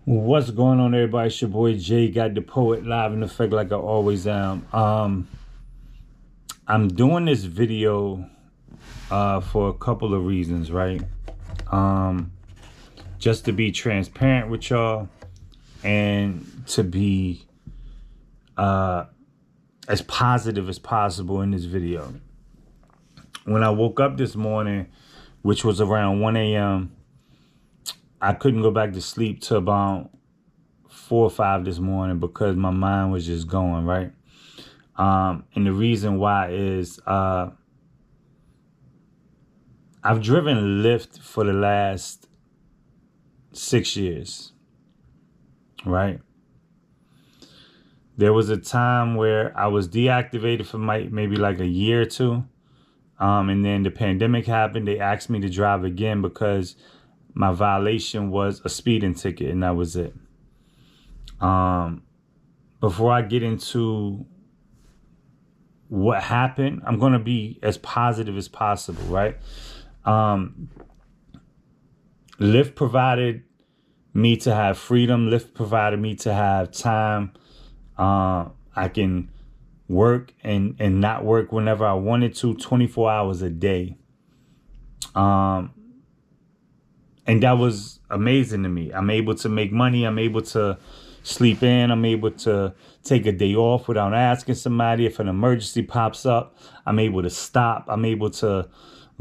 What's going on, everybody? It's your boy jgottdapoet, live in effect like I always am. I'm doing this video for a couple of reasons, right? Just to be transparent with y'all and to be as positive as possible in this video. When I woke up this morning, which was around 1 a.m., I couldn't go back to sleep till about 4 or 5 this morning because my mind was just going, right? And the reason why is I've driven Lyft for the last 6 years, right? There was a time where I was deactivated for maybe like a year or two. And then the pandemic happened. They asked me to drive again because my violation was a speeding ticket, and that was it. Before I get into what happened, I'm going to be as positive as possible, right? Lyft provided me to have freedom. Lyft provided me to have time. I can work and not work whenever I wanted to, 24 hours a day. And that was amazing to me. I'm able to make money. I'm able to sleep in. I'm able to take a day off without asking somebody. If an emergency pops up, I'm able to stop. I'm able to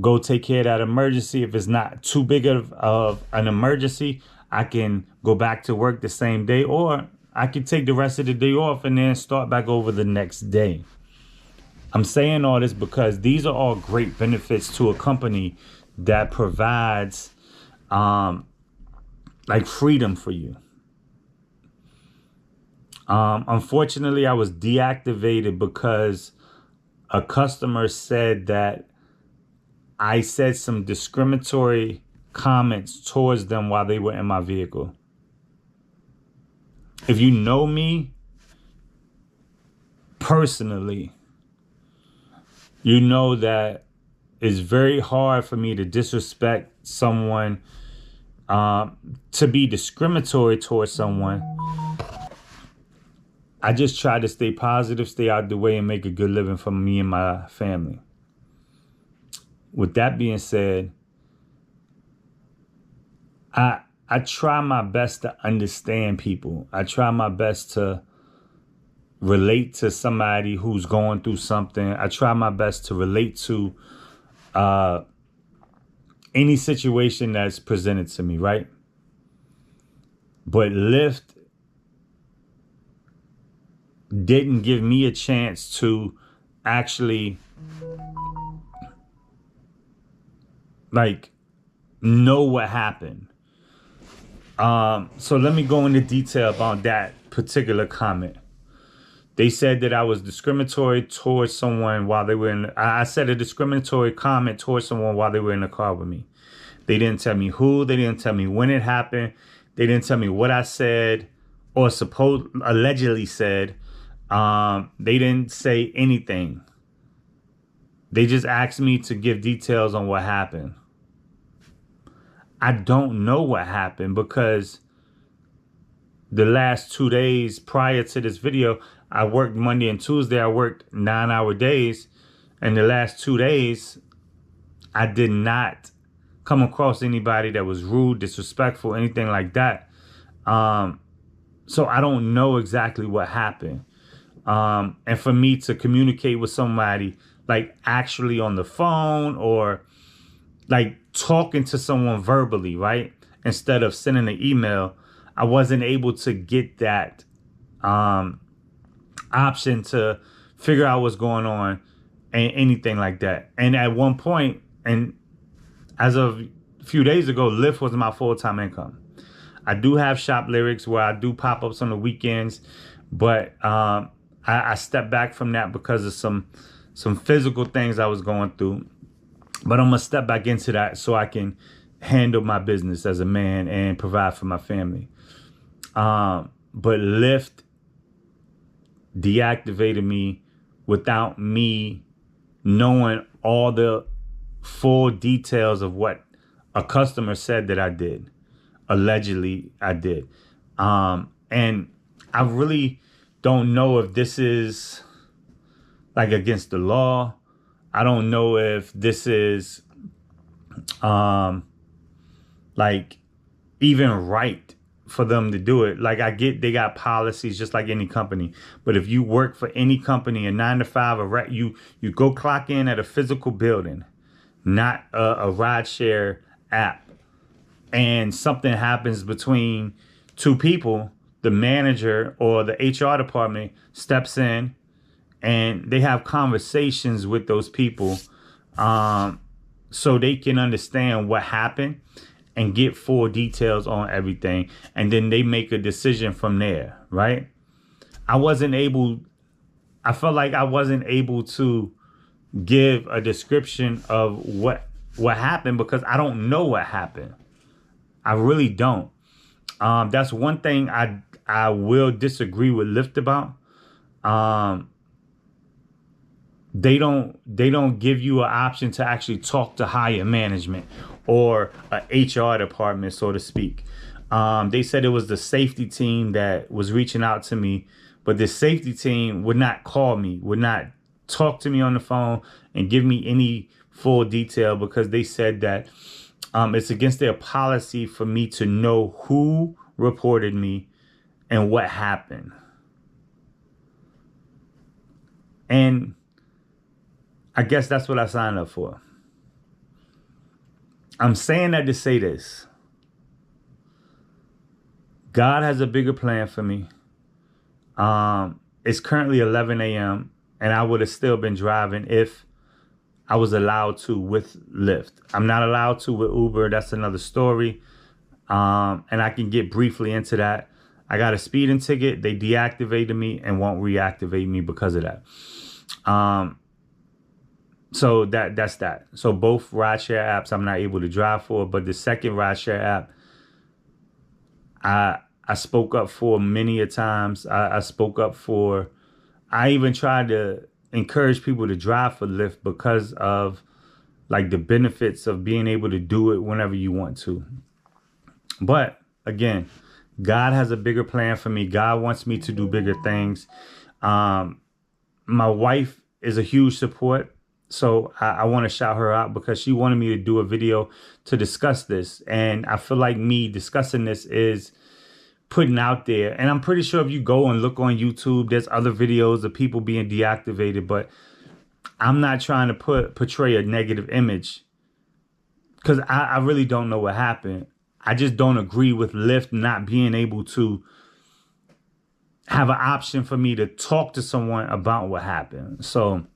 go take care of that emergency. If it's not too big of an emergency, I can go back to work the same day, or I can take the rest of the day off and then start back over the next day. I'm saying all this because these are all great benefits to a company that provides like freedom for you. Unfortunately, I was deactivated because a customer said that I said some discriminatory comments towards them while they were in my vehicle. If you know me personally, you know that it's very hard for me to disrespect someone, to be discriminatory towards someone. I just try to stay positive, stay out the way, and make a good living for me and my family. With that being said, I try my best to understand people. I try my best to relate to somebody who's going through something. I try my best to relate to any situation that's presented to me, right? But Lyft didn't give me a chance to actually know what happened. So let me go into detail about that particular comment. They said that I was discriminatory towards someone while they were I said a discriminatory comment towards someone while they were in the car with me. They didn't tell me who. They didn't tell me when it happened. They didn't tell me what I said or allegedly said. They didn't say anything. They just asked me to give details on what happened. I don't know what happened because the last 2 days prior to this video, I worked Monday and Tuesday. I worked 9-hour days. And the last 2 days, I did not come across anybody that was rude, disrespectful, anything like that. So I don't know exactly what happened. And for me to communicate with somebody, like actually on the phone or like talking to someone verbally, right? Instead of sending an email, I wasn't able to get that option to figure out what's going on and anything like that. And at one point, and as of a few days ago, Lyft was my full-time income. I do have shop lyrics where I do pop-ups on the weekends, but I stepped back from that because of some physical things I was going through. But I'm going to step back into that so I can handle my business as a man and provide for my family. But Lyft deactivated me without me knowing all the full details of what a customer said that I did. Allegedly, I did. And I really don't know if this is like against the law. I don't know if this is like even right for them to do it. Like I get they got policies just like any company, but if you work for any company, a 9 to 5, you go clock in at a physical building, not a ride share app, and something happens between two people, the manager or the HR department steps in and they have conversations with those people, so they can understand what happened and get full details on everything. And then they make a decision from there, right? I felt like I wasn't able to give a description of what happened because I don't know what happened. I really don't. That's one thing I will disagree with Lyft about. They don't give you an option to actually talk to higher management or a HR department, so to speak. They said it was the safety team that was reaching out to me, but the safety team would not call me, would not talk to me on the phone and give me any full detail because they said that it's against their policy for me to know who reported me and what happened. And I guess that's what I signed up for. I'm saying that to say this. God has a bigger plan for me. It's currently 11 a.m. and I would have still been driving if I was allowed to with Lyft. I'm not allowed to with Uber. That's another story. And I can get briefly into that. I got a speeding ticket. They deactivated me and won't reactivate me because of that. So that's that. So both rideshare apps I'm not able to drive for, but the second rideshare app, I spoke up for many a times. I spoke up for, I even tried to encourage people to drive for Lyft because of like the benefits of being able to do it whenever you want to. But again, God has a bigger plan for me. God wants me to do bigger things. My wife is a huge support. So I want to shout her out because she wanted me to do a video to discuss this. And I feel like me discussing this is putting out there. And I'm pretty sure if you go and look on YouTube, there's other videos of people being deactivated. But I'm not trying to portray a negative image because I really don't know what happened. I just don't agree with Lyft not being able to have an option for me to talk to someone about what happened. So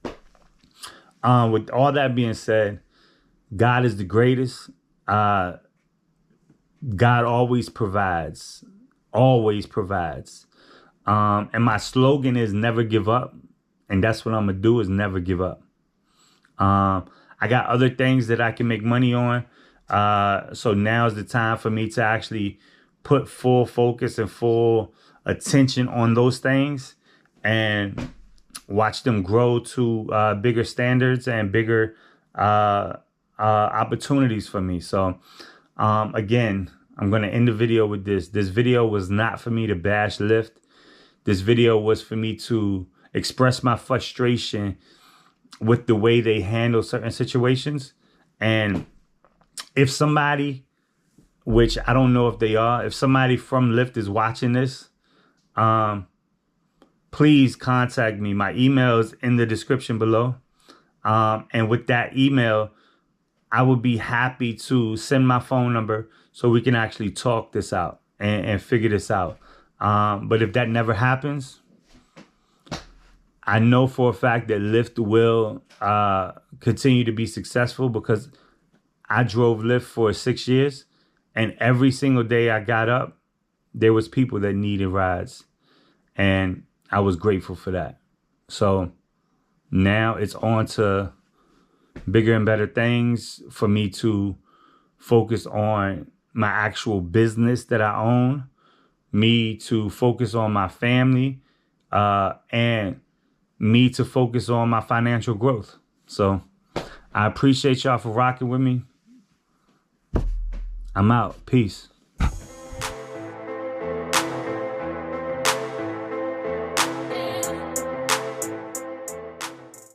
with all that being said, God is the greatest. God always provides. Always provides. And my slogan is never give up. And that's what I'm going to do is never give up. I got other things that I can make money on. So now's the time for me to actually put full focus and full attention on those things and watch them grow to bigger standards and bigger opportunities for me. So again, I'm going to end the video with this. This video was not for me to bash Lyft. This video was for me to express my frustration with the way they handle certain situations. And if somebody, which I don't know if they are, if somebody from Lyft is watching this, please contact me. My email is in the description below. And with that email, I would be happy to send my phone number so we can actually talk this out and figure this out. But if that never happens, I know for a fact that Lyft will continue to be successful because I drove Lyft for 6 years and every single day I got up, there was people that needed rides. And I was grateful for that. So now it's on to bigger and better things for me to focus on my actual business that I own, me to focus on my family, and me to focus on my financial growth. So I appreciate y'all for rocking with me. I'm out. Peace.